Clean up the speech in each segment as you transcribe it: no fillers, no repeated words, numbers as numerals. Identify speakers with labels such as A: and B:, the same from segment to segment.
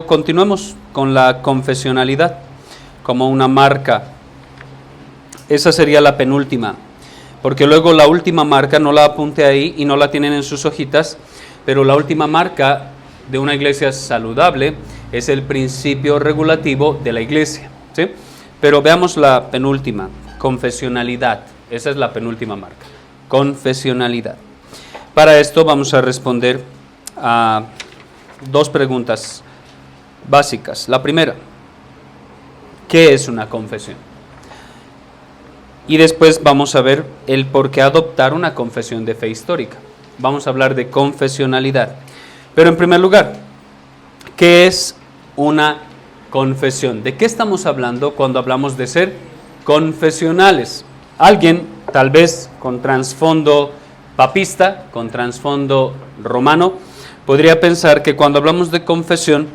A: continuemos con la confesionalidad como una marca. Esa sería la penúltima, porque luego la última marca, no la apunte ahí y no la tienen en sus hojitas, pero la última marca de una iglesia saludable es el principio regulativo de la iglesia, ¿sí? Pero veamos la penúltima, confesionalidad. Esa es la penúltima marca, confesionalidad. Para esto vamos a responder a dos preguntas básicas. La primera, ¿qué es una confesión? Y después vamos a ver el por qué adoptar una confesión de fe histórica. Vamos a hablar de confesionalidad. Pero en primer lugar, ¿qué es una confesión? ¿De qué estamos hablando cuando hablamos de ser confesionales? Alguien, tal vez con trasfondo papista, con trasfondo romano, podría pensar que cuando hablamos de confesión,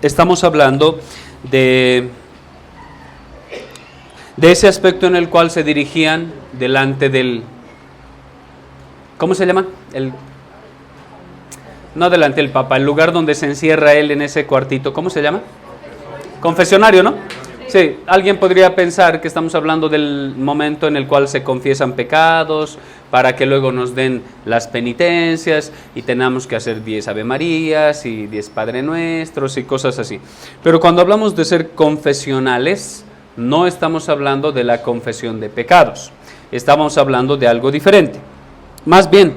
A: estamos hablando de ese aspecto en el cual se dirigían delante del, ¿cómo se llama? No delante del Papa, el lugar donde se encierra él en ese cuartito, ¿cómo se llama? Confesionario, ¿no? Sí, alguien podría pensar que estamos hablando del momento en el cual se confiesan pecados, para que luego nos den las penitencias y tenemos que hacer 10 Ave Marías y 10 Padre Nuestros y cosas así. Pero cuando hablamos de ser confesionales, no estamos hablando de la confesión de pecados, estamos hablando de algo diferente. Más bien,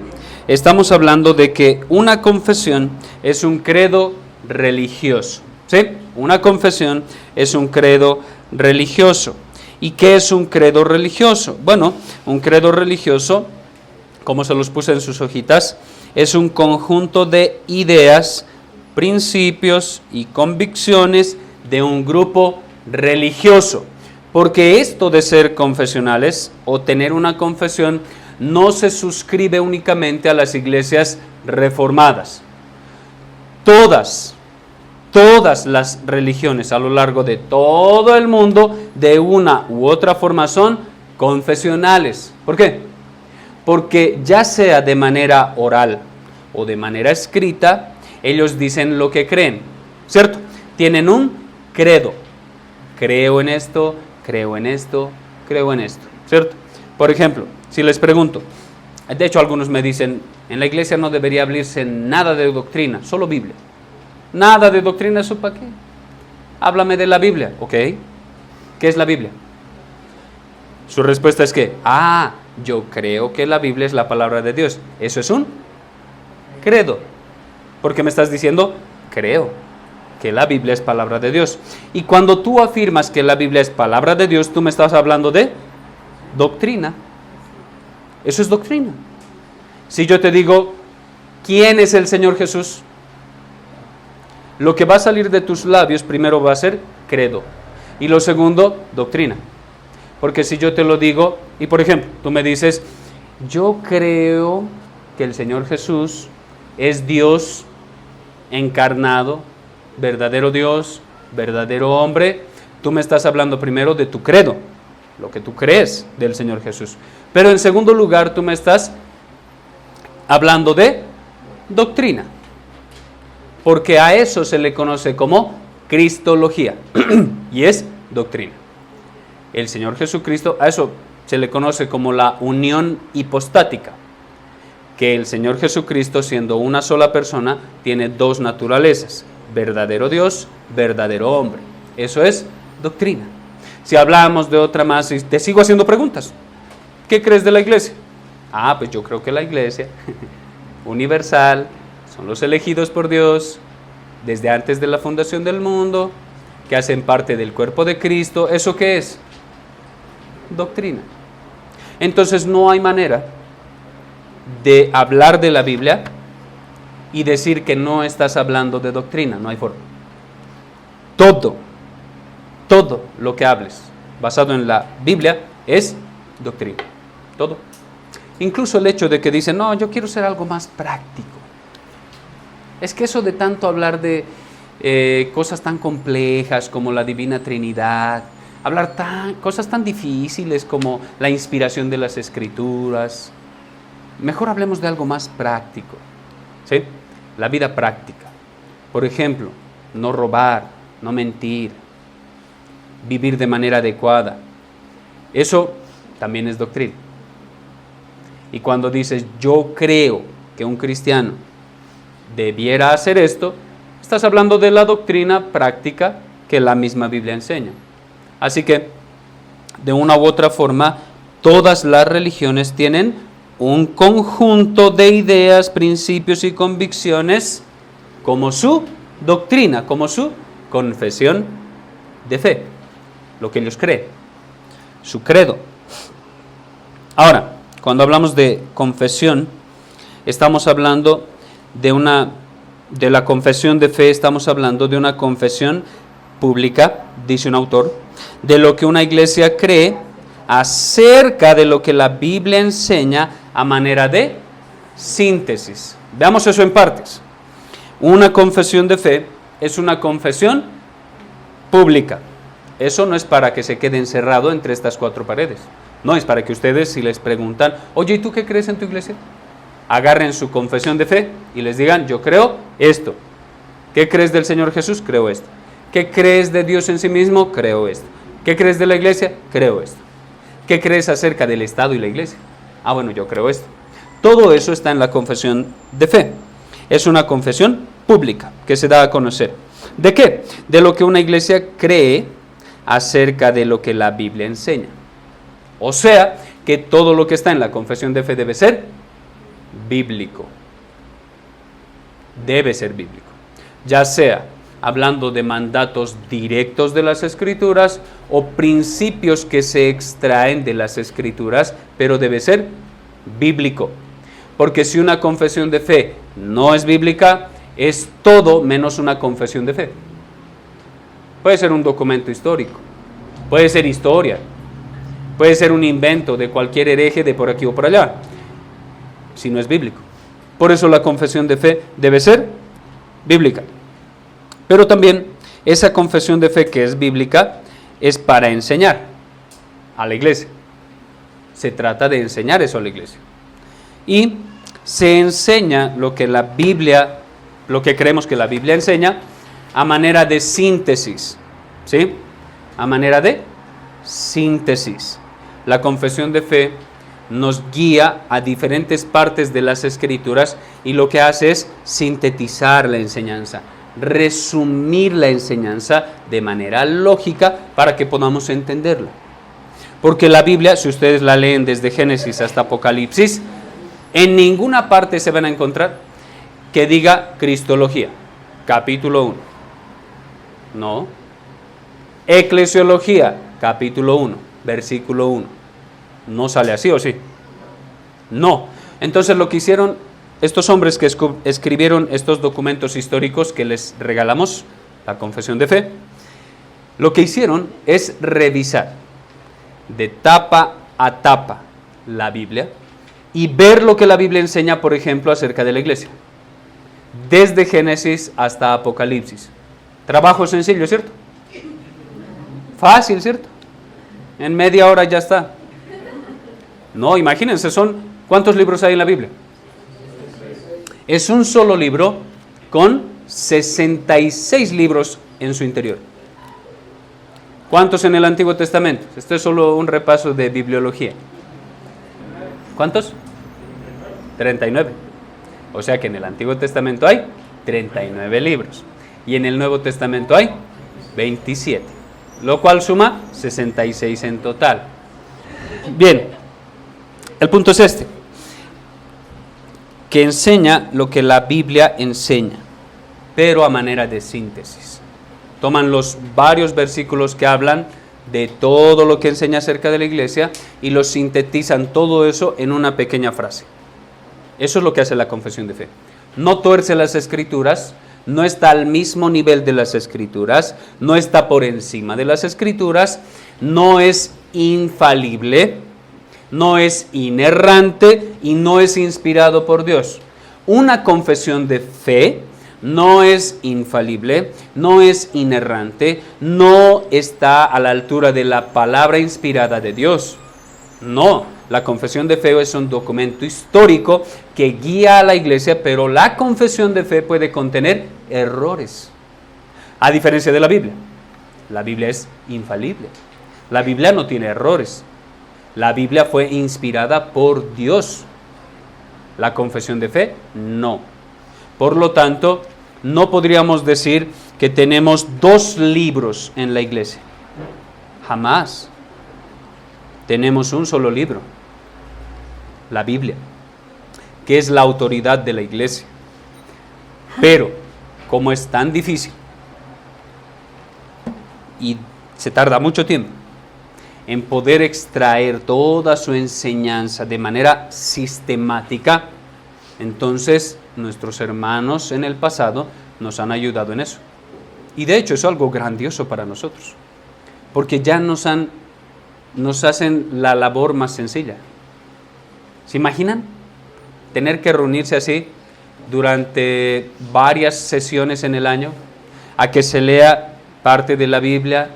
A: estamos hablando de que una confesión es un credo religioso, ¿sí? Una confesión es un credo religioso. ¿Y qué es un credo religioso? Bueno, un credo religioso, como se los puse en sus hojitas, es un conjunto de ideas, principios y convicciones de un grupo religioso. Porque esto de ser confesionales o tener una confesión no se suscribe únicamente a las iglesias reformadas. Todas las religiones a lo largo de todo el mundo, de una u otra forma, son confesionales. ¿Por qué? Porque ya sea de manera oral o de manera escrita, ellos dicen lo que creen, ¿cierto? Tienen un credo. Creo en esto, creo en esto, creo en esto, ¿cierto? Por ejemplo, si les pregunto, de hecho algunos me dicen, en la iglesia no debería hablarse nada de doctrina, solo Biblia. Nada de doctrina, ¿eso para qué? Háblame de la Biblia, ¿ok? ¿Qué es la Biblia? Su respuesta es que, yo creo que la Biblia es la palabra de Dios. Eso es un credo. Porque me estás diciendo, creo que la Biblia es palabra de Dios. Y cuando tú afirmas que la Biblia es palabra de Dios, tú me estás hablando de doctrina. Eso es doctrina. Si yo te digo, ¿quién es el Señor Jesús? Lo que va a salir de tus labios primero va a ser credo. Y lo segundo, doctrina. Porque si yo te lo digo, y por ejemplo, tú me dices, yo creo que el Señor Jesús es Dios encarnado, verdadero Dios, verdadero hombre, tú me estás hablando primero de tu credo, lo que tú crees del Señor Jesús. Pero en segundo lugar, tú me estás hablando de doctrina, porque a eso se le conoce como cristología, y es doctrina. El Señor Jesucristo, a eso se le conoce como la unión hipostática, que el Señor Jesucristo, siendo una sola persona, tiene dos naturalezas, verdadero Dios, verdadero hombre. Eso es doctrina. Si hablamos de otra más, y te sigo haciendo preguntas, ¿qué crees de la iglesia? Pues yo creo que la iglesia universal son los elegidos por Dios desde antes de la fundación del mundo, que hacen parte del cuerpo de Cristo. ¿Eso qué es? Doctrina. Entonces no hay manera de hablar de la Biblia y decir que no estás hablando de doctrina, no hay forma. Todo lo que hables basado en la Biblia es doctrina, todo. Incluso el hecho de que dicen, no, yo quiero ser algo más práctico. Es que eso de tanto hablar de cosas tan complejas como la Divina Trinidad, hablar cosas tan difíciles como la inspiración de las Escrituras, mejor hablemos de algo más práctico, ¿sí? La vida práctica. Por ejemplo, no robar, no mentir, vivir de manera adecuada. Eso también es doctrina. Y cuando dices, yo creo que un cristiano debiera hacer esto, estás hablando de la doctrina práctica que la misma Biblia enseña. Así que, de una u otra forma, todas las religiones tienen un conjunto de ideas, principios y convicciones como su doctrina, como su confesión de fe, lo que ellos creen, su credo. Ahora, cuando hablamos de confesión, estamos hablando de la confesión de fe, estamos hablando de una confesión pública, dice un autor, de lo que una iglesia cree acerca de lo que la Biblia enseña a manera de síntesis. Veamos eso en partes. Una confesión de fe es una confesión pública. Eso no es para que se quede encerrado entre estas cuatro paredes. No, es para que ustedes, si les preguntan, oye, ¿y tú qué crees en tu iglesia? Agarren su confesión de fe y les digan, yo creo esto. ¿Qué crees del Señor Jesús? Creo esto. ¿Qué crees de Dios en sí mismo? Creo esto. ¿Qué crees de la iglesia? Creo esto. ¿Qué crees acerca del Estado y la iglesia? Ah, bueno, yo creo esto. Todo eso está en la confesión de fe. Es una confesión pública que se da a conocer. ¿De qué? De lo que una iglesia cree acerca de lo que la Biblia enseña. O sea, que todo lo que está en la confesión de fe debe ser bíblico. Debe ser bíblico. Ya sea hablando de mandatos directos de las Escrituras o principios que se extraen de las Escrituras, pero debe ser bíblico. Porque si una confesión de fe no es bíblica, es todo menos una confesión de fe. Puede ser un documento histórico, puede ser historia, puede ser un invento de cualquier hereje de por aquí o por allá, si no es bíblico. Por eso la confesión de fe debe ser bíblica. Pero también esa confesión de fe que es bíblica es para enseñar a la iglesia. Se trata de enseñar eso a la iglesia. Y se enseña lo que la Biblia, lo que creemos que la Biblia enseña, a manera de síntesis. ¿Sí? A manera de síntesis. La confesión de fe nos guía a diferentes partes de las Escrituras y lo que hace es sintetizar la enseñanza, resumir la enseñanza de manera lógica para que podamos entenderla. Porque la Biblia, si ustedes la leen desde Génesis hasta Apocalipsis, en ninguna parte se van a encontrar que diga Cristología, capítulo 1. No. Eclesiología, capítulo 1, versículo 1. No sale así, ¿o sí? No. Entonces lo que hicieron estos hombres que escribieron estos documentos históricos que les regalamos, la confesión de fe, lo que hicieron es revisar de tapa a tapa la Biblia y ver lo que la Biblia enseña, por ejemplo, acerca de la iglesia. Desde Génesis hasta Apocalipsis. Trabajo sencillo, ¿cierto? Fácil, ¿cierto? En media hora ya está. No, imagínense, ¿cuántos libros hay en la Biblia? Es un solo libro con 66 libros en su interior. ¿Cuántos en el Antiguo Testamento? Esto es solo un repaso de bibliología. ¿Cuántos? 39. O sea que en el Antiguo Testamento hay 39 libros. Y en el Nuevo Testamento hay 27. Lo cual suma 66 en total. Bien, el punto es este. Que enseña lo que la Biblia enseña, pero a manera de síntesis. Toman los varios versículos que hablan de todo lo que enseña acerca de la iglesia y los sintetizan todo eso en una pequeña frase. Eso es lo que hace la confesión de fe. No tuerce las Escrituras, no está al mismo nivel de las Escrituras, no está por encima de las Escrituras, no es infalible, no es inerrante y no es inspirado por Dios. Una confesión de fe no es infalible, no es inerrante, no está a la altura de la palabra inspirada de Dios. No, la confesión de fe es un documento histórico que guía a la iglesia, pero la confesión de fe puede contener errores. A diferencia de la Biblia es infalible. La Biblia no tiene errores. La Biblia fue inspirada por Dios. La confesión de fe, no. Por lo tanto, no podríamos decir que tenemos dos libros en la iglesia. Jamás. Tenemos un solo libro, la Biblia, que es la autoridad de la iglesia. Pero, como es tan difícil y se tarda mucho tiempo en poder extraer toda su enseñanza de manera sistemática, entonces nuestros hermanos en el pasado nos han ayudado en eso. Y de hecho es algo grandioso para nosotros, porque ya nos hacen la labor más sencilla. ¿Se imaginan? Tener que reunirse así durante varias sesiones en el año, a que se lea parte de la Biblia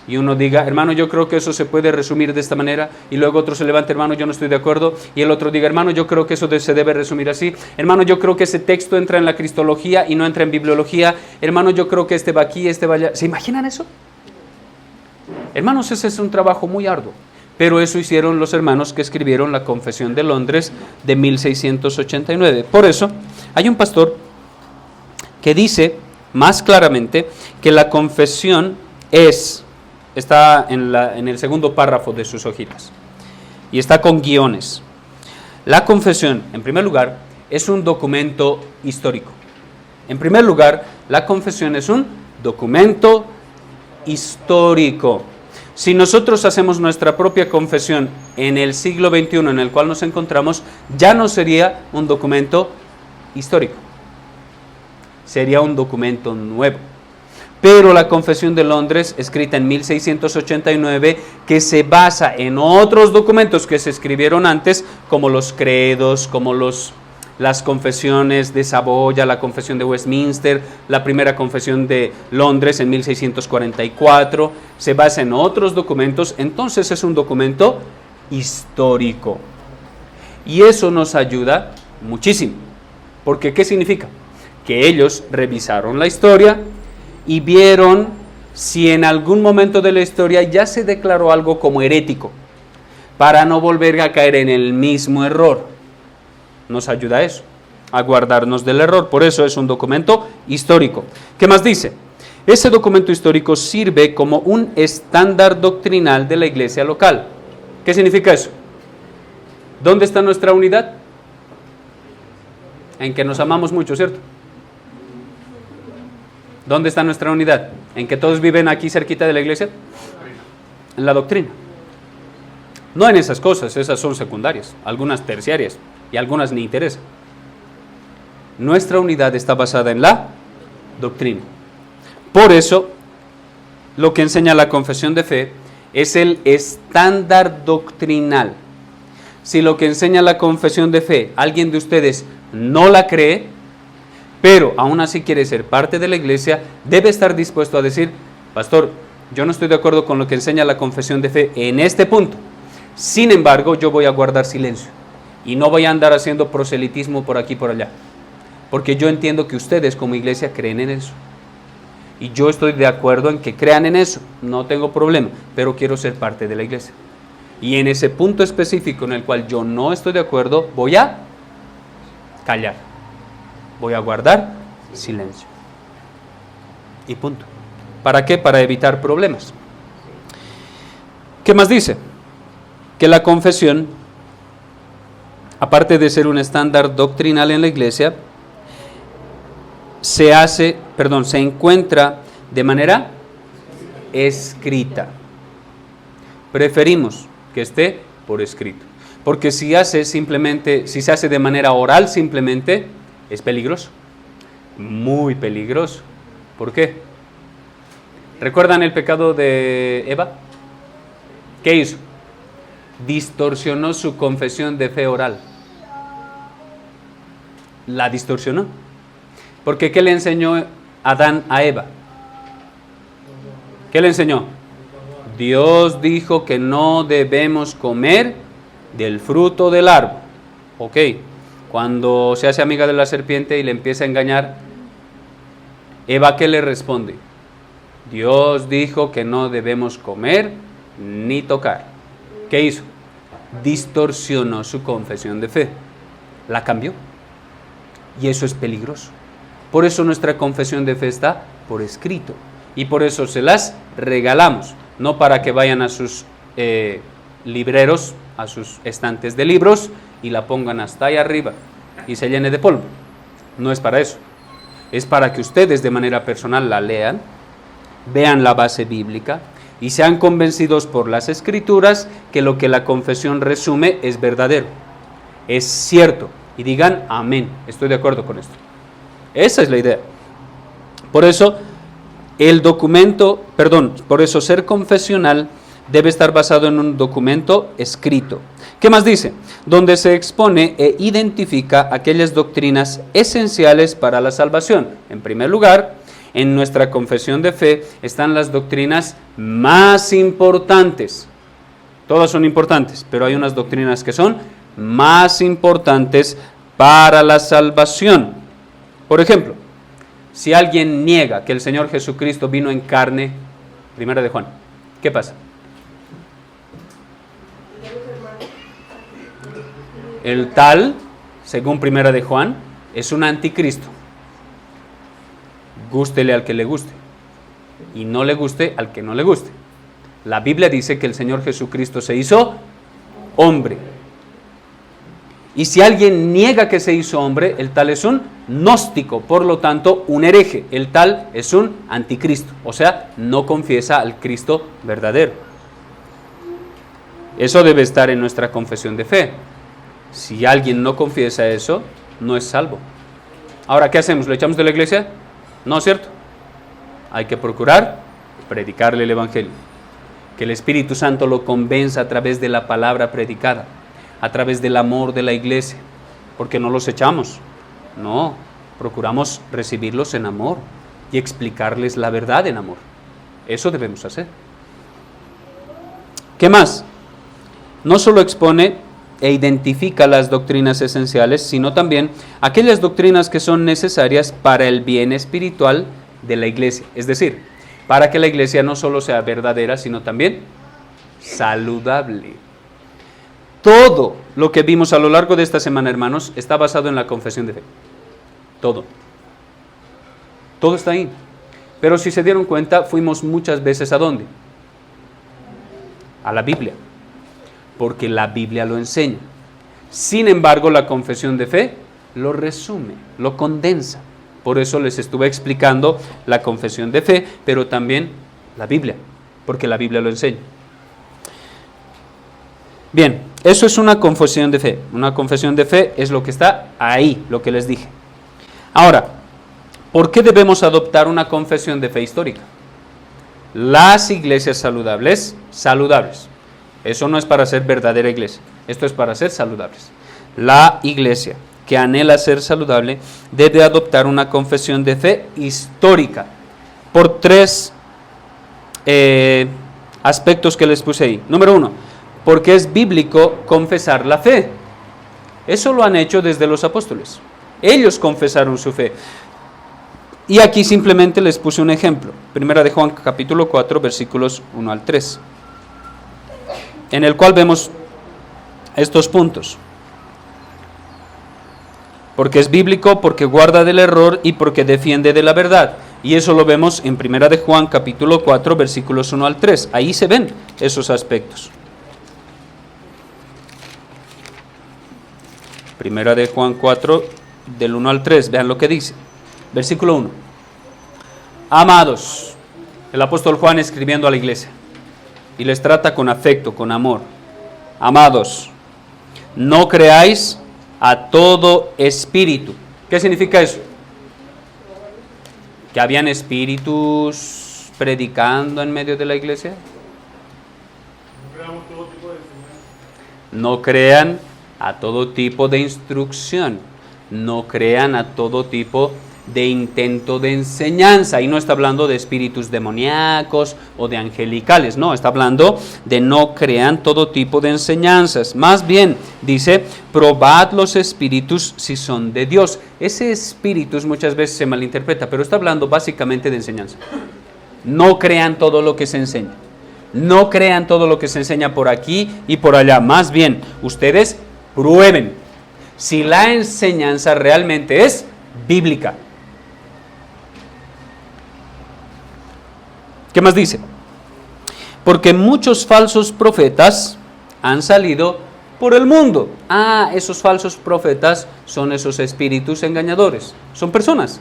A: y uno diga, hermano, yo creo que eso se puede resumir de esta manera, y luego otro se levanta, hermano, yo no estoy de acuerdo, y el otro diga, hermano, yo creo que eso se debe resumir así, hermano, yo creo que ese texto entra en la cristología y no entra en bibliología, hermano, yo creo que este va aquí, este va allá. ¿Se imaginan eso? Hermanos, ese es un trabajo muy arduo, pero eso hicieron los hermanos que escribieron la Confesión de Londres de 1689. Por eso, hay un pastor que dice más claramente que la confesión está en el segundo párrafo de sus hojitas, y está con guiones. La confesión, en primer lugar, es un documento histórico. En primer lugar, la confesión es un documento histórico. Si nosotros hacemos nuestra propia confesión en el siglo XXI en el cual nos encontramos, ya no sería un documento histórico, sería un documento nuevo. Pero la Confesión de Londres, escrita en 1689, que se basa en otros documentos que se escribieron antes, como los credos, como las confesiones de Saboya, la confesión de Westminster, la primera confesión de Londres en 1644, se basa en otros documentos, entonces es un documento histórico. Y eso nos ayuda muchísimo, porque ¿qué significa? Que ellos revisaron la historia y vieron si en algún momento de la historia ya se declaró algo como herético, para no volver a caer en el mismo error. Nos ayuda eso, a guardarnos del error. Por eso es un documento histórico. ¿Qué más dice? Ese documento histórico sirve como un estándar doctrinal de la iglesia local. ¿Qué significa eso? ¿Dónde está nuestra unidad? En que nos amamos mucho, ¿cierto? ¿Dónde está nuestra unidad? ¿En que todos viven aquí cerquita de la iglesia? En la doctrina. No en esas cosas, esas son secundarias, algunas terciarias y algunas ni interesan. Nuestra unidad está basada en la doctrina. Por eso, lo que enseña la confesión de fe es el estándar doctrinal. Si lo que enseña la confesión de fe, alguien de ustedes no la cree, pero aún así quiere ser parte de la iglesia, debe estar dispuesto a decir, pastor, yo no estoy de acuerdo con lo que enseña la confesión de fe en este punto. Sin embargo, yo voy a guardar silencio y no voy a andar haciendo proselitismo por aquí y por allá, porque yo entiendo que ustedes como iglesia creen en eso. Y yo estoy de acuerdo en que crean en eso, no tengo problema, pero quiero ser parte de la iglesia. Y en ese punto específico en el cual yo no estoy de acuerdo, voy a callar. Voy a guardar silencio. Y punto. ¿Para qué? Para evitar problemas. ¿Qué más dice? Que la confesión, aparte de ser un estándar doctrinal en la iglesia, se encuentra de manera escrita. Preferimos que esté por escrito. Porque si se hace de manera oral simplemente, es peligroso, muy peligroso. ¿Por qué? ¿Recuerdan el pecado de Eva? ¿Qué hizo? Distorsionó su confesión de fe oral. La distorsionó. Porque ¿qué le enseñó Adán a Eva? ¿Qué le enseñó? Dios dijo que no debemos comer del fruto del árbol. Ok. Cuando se hace amiga de la serpiente y le empieza a engañar, Eva, ¿qué le responde? Dios dijo que no debemos comer ni tocar. ¿Qué hizo? Distorsionó su confesión de fe. La cambió. Y eso es peligroso. Por eso nuestra confesión de fe está por escrito. Y por eso se las regalamos. No para que vayan a sus libreros, a sus estantes de libros y la pongan hasta ahí arriba y se llene de polvo. No es para eso. Es para que ustedes de manera personal la lean, vean la base bíblica y sean convencidos por las escrituras que lo que la confesión resume es verdadero, es cierto, y digan amén, estoy de acuerdo con esto. Esa es la idea. Por eso por eso ser confesional debe estar basado en un documento escrito. ¿Qué más dice? Donde se expone e identifica aquellas doctrinas esenciales para la salvación. En primer lugar, en nuestra confesión de fe están las doctrinas más importantes. Todas son importantes, pero hay unas doctrinas que son más importantes para la salvación. Por ejemplo, si alguien niega que el Señor Jesucristo vino en carne, primera de Juan, ¿qué pasa? El tal, según primera de Juan, es un anticristo. Gústele al que le guste y no le guste al que no le guste. La Biblia dice que el Señor Jesucristo se hizo hombre. Y si alguien niega que se hizo hombre, el tal es un gnóstico, por lo tanto un hereje. El tal es un anticristo, o sea, no confiesa al Cristo verdadero. Eso debe estar en nuestra confesión de fe. Si alguien no confiesa eso, no es salvo. Ahora, ¿qué hacemos? ¿Lo echamos de la iglesia? No, ¿cierto? Hay que procurar predicarle el Evangelio. Que el Espíritu Santo lo convenza a través de la palabra predicada, a través del amor de la iglesia, porque no los echamos. No, procuramos recibirlos en amor y explicarles la verdad en amor. Eso debemos hacer. ¿Qué más? No solo expone e identifica las doctrinas esenciales, sino también aquellas doctrinas que son necesarias para el bien espiritual de la iglesia. Es decir, para que la iglesia no solo sea verdadera, sino también saludable. Todo lo que vimos a lo largo de esta semana, hermanos, está basado en la confesión de fe. Todo. Todo está ahí. Pero si se dieron cuenta, fuimos muchas veces ¿a dónde? A la Biblia. Porque la Biblia lo enseña. Sin embargo, la confesión de fe lo resume, lo condensa. Por eso les estuve explicando la confesión de fe, pero también la Biblia, porque la Biblia lo enseña. Bien, eso es una confesión de fe. Una confesión de fe es lo que está ahí, lo que les dije. Ahora, ¿por qué debemos adoptar una confesión de fe histórica? Las iglesias saludables. Eso no es para ser verdadera iglesia, esto es para ser saludables. La iglesia que anhela ser saludable debe adoptar una confesión de fe histórica por tres aspectos que les puse ahí. Número 1, porque es bíblico confesar la fe. Eso lo han hecho desde los apóstoles. Ellos confesaron su fe. Y aquí simplemente les puse un ejemplo. Primera de Juan capítulo 4 versículos 1 al 3. En el cual vemos estos puntos. Porque es bíblico, porque guarda del error y porque defiende de la verdad. Y eso lo vemos en Primera de Juan capítulo 4 versículos 1 al 3. Ahí se ven esos aspectos. Primera de Juan 4 del 1 al 3. Vean lo que dice. Versículo 1. Amados, el apóstol Juan escribiendo a la iglesia. Y les trata con afecto, con amor. Amados, no creáis a todo espíritu. ¿Qué significa eso? ¿Que habían espíritus predicando en medio de la iglesia? No crean a todo tipo de instrucción. No crean a todo tipo de intento de enseñanza. Y no está hablando de espíritus demoníacos o de angelicales, no, está hablando de no crean todo tipo de enseñanzas. Más bien, dice, probad los espíritus si son de Dios. Ese espíritus muchas veces se malinterpreta, pero está hablando básicamente de enseñanza. No crean todo lo que se enseña. No crean todo lo que se enseña por aquí y por allá. Más bien, ustedes prueben si la enseñanza realmente es bíblica. ¿Qué más dice? Porque muchos falsos profetas han salido por el mundo. Esos falsos profetas son esos espíritus engañadores. Son personas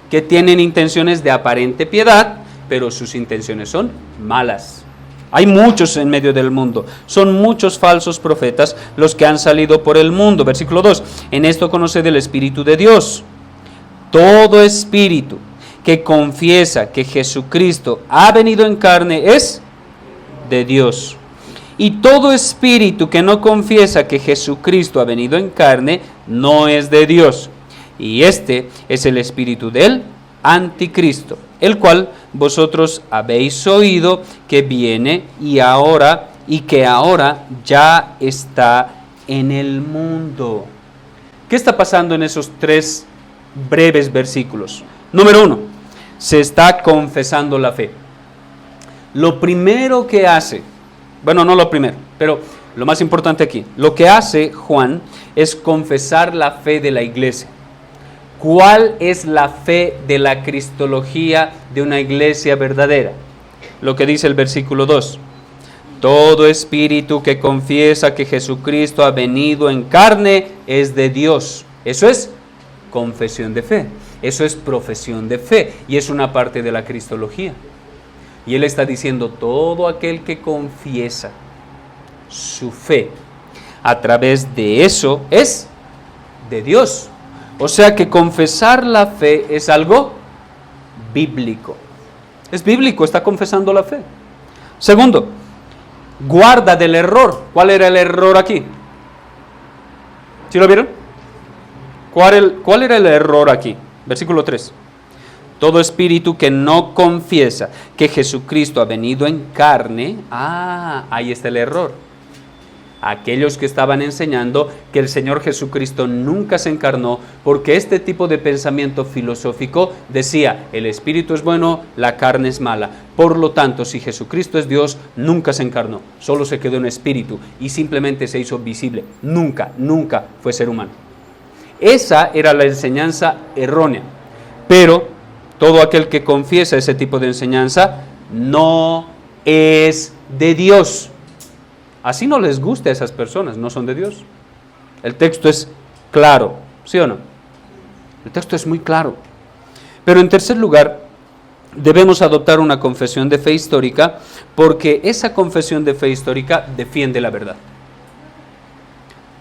A: que tienen intenciones de aparente piedad, pero sus intenciones son malas. Hay muchos en medio del mundo. Son muchos falsos profetas los que han salido por el mundo. Versículo 2. En esto conoced el Espíritu de Dios. Todo espíritu que confiesa que Jesucristo ha venido en carne es de Dios. Y todo espíritu que no confiesa que Jesucristo ha venido en carne no es de Dios. Y este es el espíritu del anticristo, el cual vosotros habéis oído que viene y que ahora ya está en el mundo. ¿Qué está pasando en esos 3 breves versículos? Número 1, se está confesando la fe. Lo primero que hace, bueno, no lo primero, pero lo más importante aquí, lo que hace Juan es confesar la fe de la iglesia. ¿Cuál es la fe de la cristología de una iglesia verdadera? Lo que dice el versículo 2. Todo espíritu que confiesa que Jesucristo ha venido en carne es de Dios. Eso es confesión de fe. Eso es profesión de fe. Y es una parte de la cristología. Y él está diciendo, todo aquel que confiesa su fe a través de eso es de Dios. O sea que confesar la fe es algo bíblico. Es bíblico, está confesando la fe. Segundo, guarda del error. ¿Cuál era el error aquí? ¿Sí lo vieron? ¿Cuál era el error aquí? Versículo 3. Todo espíritu que no confiesa que Jesucristo ha venido en carne, ahí está el error. Aquellos que estaban enseñando que el Señor Jesucristo nunca se encarnó, porque este tipo de pensamiento filosófico decía, el espíritu es bueno, la carne es mala. Por lo tanto, si Jesucristo es Dios, nunca se encarnó, solo se quedó en espíritu y simplemente se hizo visible. Nunca fue ser humano. Esa era la enseñanza errónea. Pero todo aquel que confiesa ese tipo de enseñanza no es de Dios. Así no les gusta a esas personas, no son de Dios. El texto es claro, ¿sí o no? El texto es muy claro. Pero en tercer lugar, debemos adoptar una confesión de fe histórica, porque esa confesión de fe histórica defiende la verdad.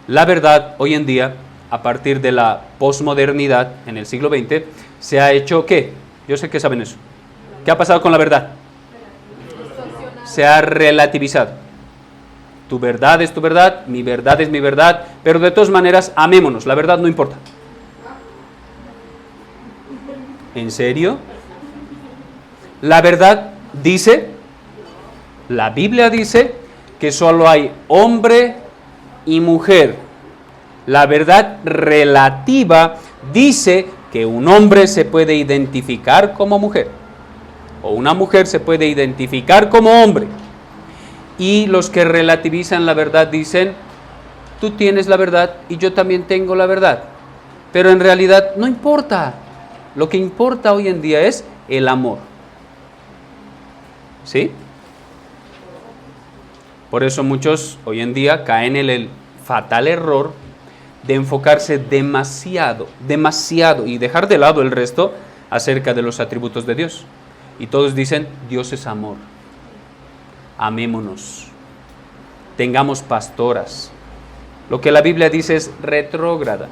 A: La verdad, hoy en día, a partir de la posmodernidad, en el siglo XX, se ha hecho, ¿qué? Yo sé que saben eso. ¿Qué ha pasado con la verdad? Se ha relativizado. Tu verdad es tu verdad, mi verdad es mi verdad, pero de todas maneras, amémonos, la verdad no importa. ¿En serio? La verdad dice, la Biblia dice, que solo hay hombre y mujer. La verdad relativa dice que un hombre se puede identificar como mujer, o una mujer se puede identificar como hombre. Y los que relativizan la verdad dicen, tú tienes la verdad y yo también tengo la verdad. Pero en realidad no importa. Lo que importa hoy en día es el amor. ¿Sí? Por eso muchos hoy en día caen en el fatal error de enfocarse demasiado y dejar de lado el resto acerca de los atributos de Dios. Y todos dicen, Dios es amor. Amémonos, tengamos pastoras. Lo que la Biblia dice es retrógrada.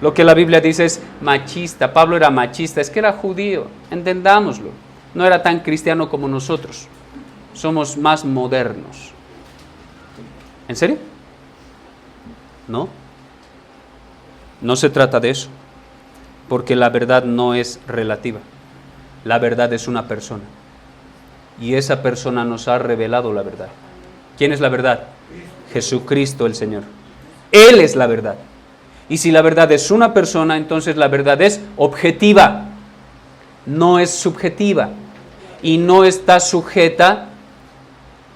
A: Lo que la Biblia dice es machista. Pablo era machista, es que era judío, entendámoslo. No era tan cristiano como nosotros. Somos más modernos. ¿En serio? No. No se trata de eso, porque la verdad no es relativa. La verdad es una persona. Y esa persona nos ha revelado la verdad. ¿Quién es la verdad? Jesucristo el Señor. Él es la verdad. Y si la verdad es una persona, entonces la verdad es objetiva, no es subjetiva. y no está sujeta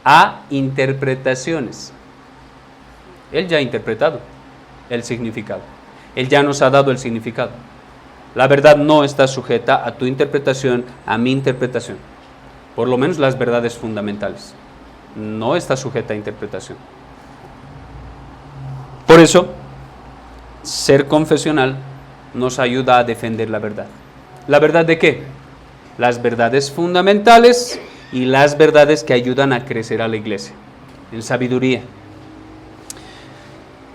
A: a interpretaciones. Él ya ha interpretado el significado. Él ya nos ha dado el significado. La verdad no está sujeta a tu interpretación, a mi interpretación. Por lo menos las verdades fundamentales. No está sujeta a interpretación. Por eso, ser confesional nos ayuda a defender la verdad. ¿La verdad de qué? Las verdades fundamentales y las verdades que ayudan a crecer a la iglesia, en sabiduría.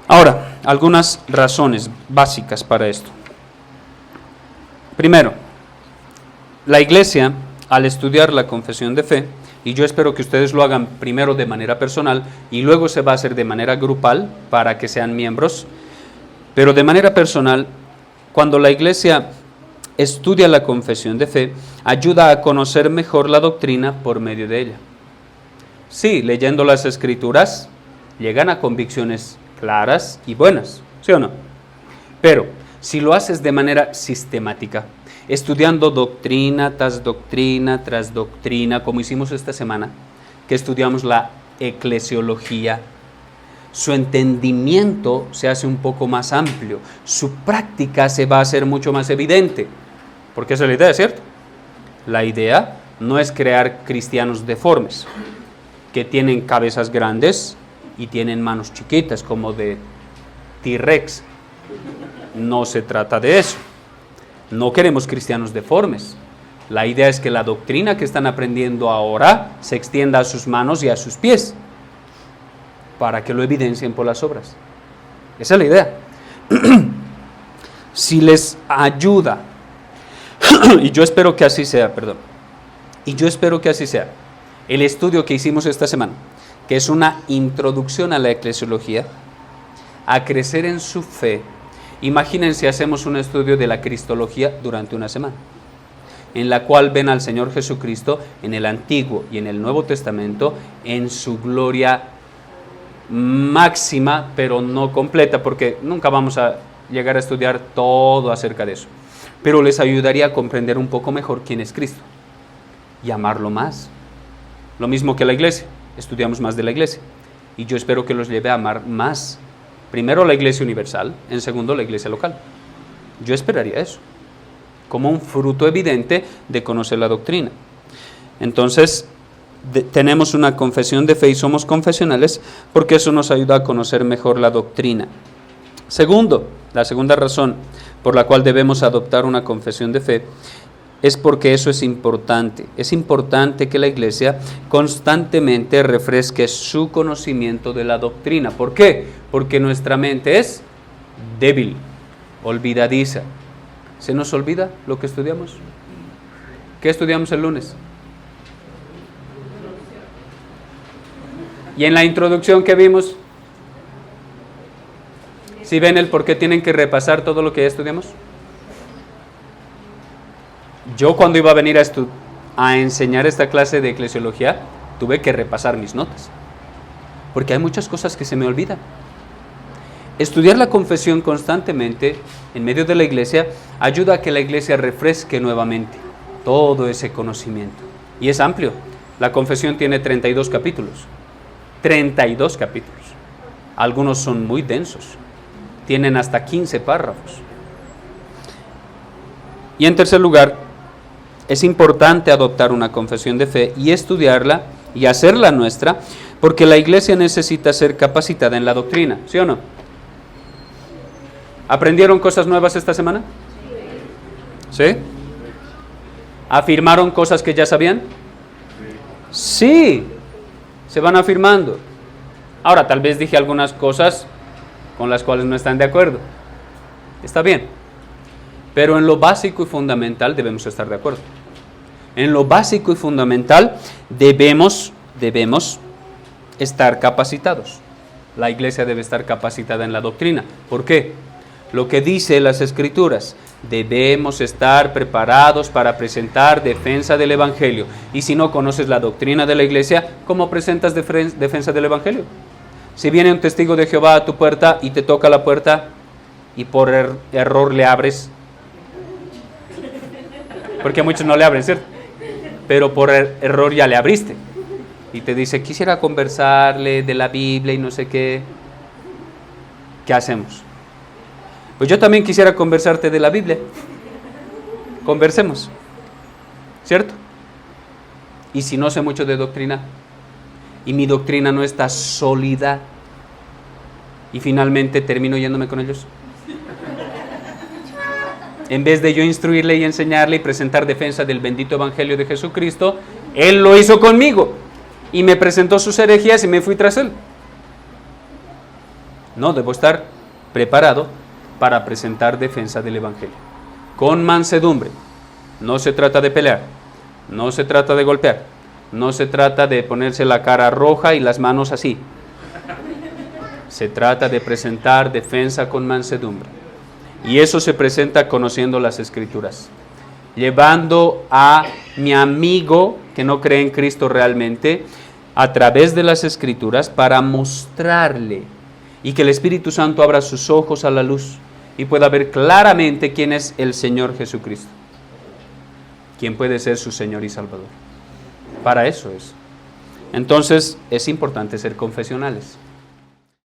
A: Ahora, algunas razones básicas para esto. Primero, la iglesia, al estudiar la confesión de fe, y yo espero que ustedes lo hagan primero de manera personal y luego se va a hacer de manera grupal para que sean miembros, pero de manera personal, cuando la iglesia estudia la confesión de fe, ayuda a conocer mejor la doctrina por medio de ella. Sí, leyendo las escrituras, llegan a convicciones claras y buenas, ¿sí o no? Pero si lo haces de manera sistemática, estudiando doctrina tras doctrina tras doctrina, como hicimos esta semana, que estudiamos la eclesiología, su entendimiento se hace un poco más amplio, su práctica se va a hacer mucho más evidente, porque esa es la idea, ¿cierto? La idea no es crear cristianos deformes, que tienen cabezas grandes y tienen manos chiquitas, como de T-Rex. No se trata de eso. No queremos cristianos deformes. La idea es que la doctrina que están aprendiendo ahora se extienda a sus manos y a sus pies, para que lo evidencien por las obras. Esa es la idea. Si les ayuda, y yo espero que así sea, el estudio que hicimos esta semana, que es una introducción a la eclesiología, a crecer en su fe. Imagínense, hacemos un estudio de la cristología durante una semana, en la cual ven al Señor Jesucristo en el Antiguo y en el Nuevo Testamento en su gloria máxima, pero no completa, porque nunca vamos a llegar a estudiar todo acerca de eso. Pero les ayudaría a comprender un poco mejor quién es Cristo y amarlo más. Lo mismo que la iglesia, estudiamos más de la iglesia. Y yo espero que los lleve a amar más. Primero la iglesia universal, en segundo la iglesia local. Yo esperaría eso, como un fruto evidente de conocer la doctrina. Entonces, tenemos una confesión de fe y somos confesionales porque eso nos ayuda a conocer mejor la doctrina. Segundo, la segunda razón por la cual debemos adoptar una confesión de fe es porque eso es importante. Es importante que la iglesia constantemente refresque su conocimiento de la doctrina. ¿Por qué? Porque nuestra mente es débil, olvidadiza. ¿Se nos olvida lo que estudiamos? ¿Qué estudiamos el lunes? Y en la introducción que vimos, ¿sí ven el por qué tienen que repasar todo lo que ya estudiamos? Yo cuando iba a venir a enseñar esta clase de eclesiología, tuve que repasar mis notas, porque hay muchas cosas que se me olvidan. Estudiar la confesión constantemente en medio de la iglesia ayuda a que la iglesia refresque nuevamente todo ese conocimiento. Y es amplio. La confesión tiene 32 capítulos. 32 capítulos. Algunos son muy densos. Tienen hasta 15 párrafos. Y en tercer lugar, es importante adoptar una confesión de fe y estudiarla y hacerla nuestra, porque la iglesia necesita ser capacitada en la doctrina, ¿sí o no? ¿Aprendieron cosas nuevas esta semana? ¿Sí? ¿Afirmaron cosas que ya sabían? Sí, se van afirmando. Ahora, tal vez dije algunas cosas con las cuales no están de acuerdo. Está bien. Pero en lo básico y fundamental debemos estar de acuerdo. En lo básico y fundamental debemos estar capacitados. La iglesia debe estar capacitada en la doctrina. ¿Por qué? Lo que dice las Escrituras, debemos estar preparados para presentar defensa del Evangelio. Y si no conoces la doctrina de la iglesia, ¿cómo presentas defensa del Evangelio? Si viene un testigo de Jehová a tu puerta y te toca la puerta y por error le abres, porque a muchos no le abren, ¿cierto? pero por error ya le abriste. Y te dice, quisiera conversarle de la Biblia y no sé qué. ¿Qué hacemos? Pues yo también quisiera conversarte de la Biblia. Conversemos. ¿Cierto? Y si no sé mucho de doctrina, y mi doctrina no está sólida, y finalmente termino yéndome con ellos. En vez de yo instruirle y enseñarle y presentar defensa del bendito Evangelio de Jesucristo, Él lo hizo conmigo y me presentó sus herejías y me fui tras Él. No, debo estar preparado para presentar defensa del Evangelio. Con mansedumbre. No se trata de pelear, no se trata de golpear, no se trata de ponerse la cara roja y las manos así. Se trata de presentar defensa con mansedumbre. Y eso se presenta conociendo las Escrituras. Llevando a mi amigo que no cree en Cristo realmente a través de las Escrituras para mostrarle y que el Espíritu Santo abra sus ojos a la luz y pueda ver claramente quién es el Señor Jesucristo. Quién puede ser su Señor y Salvador. Para eso es. Entonces es importante ser confesionales.